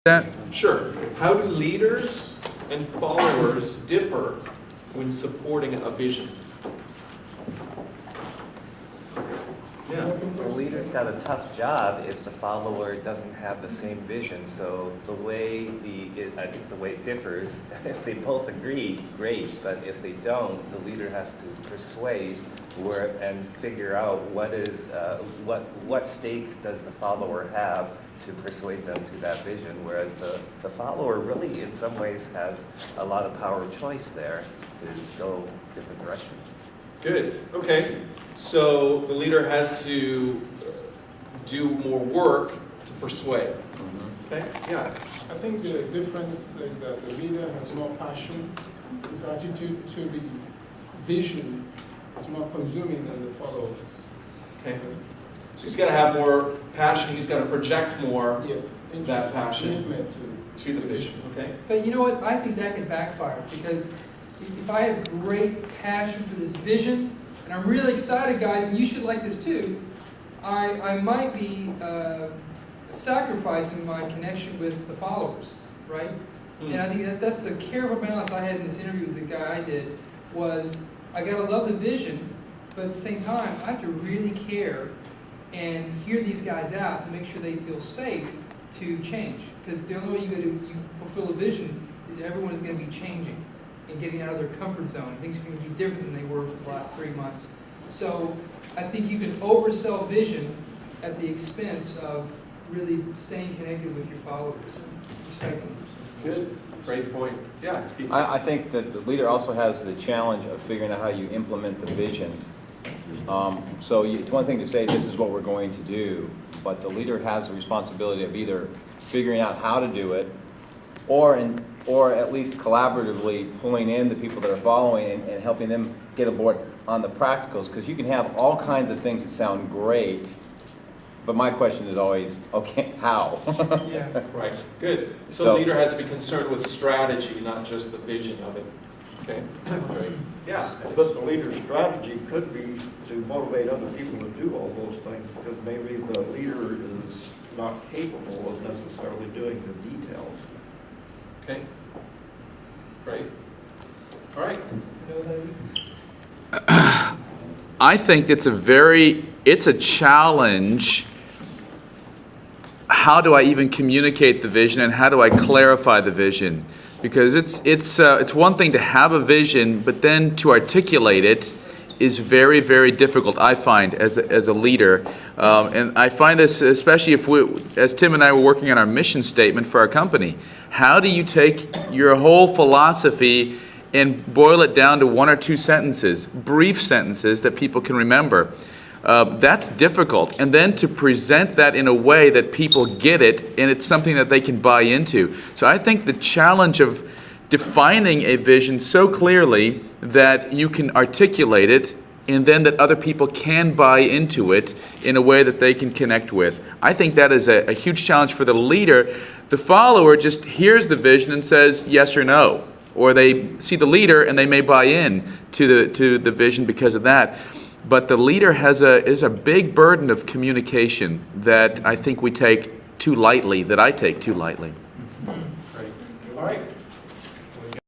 that? Sure. How do leaders and followers differ when supporting a vision? Yeah. The leader's got a tough job if the follower doesn't have the same vision. So the way I think the way it differs, if they both agree, great. But if they don't, the leader has to persuade and figure out what stake does the follower have to persuade them to that vision. Whereas the follower really, in some ways, has a lot of power of choice there to go different directions. Good. Okay. So the leader has to do more work to persuade. Okay? Yeah. I think the difference is that the leader has more passion. His attitude to the vision is more consuming than the followers. Okay. So he's got to have more passion. He's got to project more that passion Commitment to the vision. Okay. But you know what? I think that can backfire because if I have great passion for this vision, and I'm really excited, guys, and you should like this too, I might be sacrificing my connection with the followers, right? And I think that's the careful balance I had in this interview with the guy I did was I got to love the vision, but at the same time, I have to really care and hear these guys out to make sure they feel safe to change. Because the only way you fulfill a vision is everyone is going to be changing and getting out of their comfort zone. Things are going to be different than they were for the last 3 months. So I think you can oversell vision at the expense of really staying connected with your followers and respecting them. Good. Great point. Yeah. I think that the leader also has the challenge of figuring out how you implement the vision. So it's one thing to say this is what we're going to do, but the leader has the responsibility of either figuring out how to do it or at least collaboratively pulling in the people that are following and helping them get aboard on the practicals, because you can have all kinds of things that sound great, but my question is always, okay, how? Yeah. Right. Good. So So- the leader has to be concerned with strategy, not just the vision of it. Okay. Great. Yeah. But the leader's strategy could be to motivate other people to do all those things, because maybe the leader is not capable of necessarily doing the details. Okay. Great. All right. I think it's a challenge. How do I even communicate the vision, and how do I clarify the vision? Because it's one thing to have a vision, but then to articulate it is very, very difficult, I find, as a leader. And I find this, especially as Tim and I were working on our mission statement for our company, how do you take your whole philosophy and boil it down to 1 or 2 sentences, brief sentences that people can remember? That's difficult. And then to present that in a way that people get it and it's something that they can buy into. So I think the challenge of defining a vision so clearly that you can articulate it and then that other people can buy into it in a way that they can connect with. I think that is a huge challenge for the leader. The follower just hears the vision and says yes or no. Or they see the leader and they may buy in to the vision because of that. But the leader is a big burden of communication that I think we take too lightly, that I take too lightly.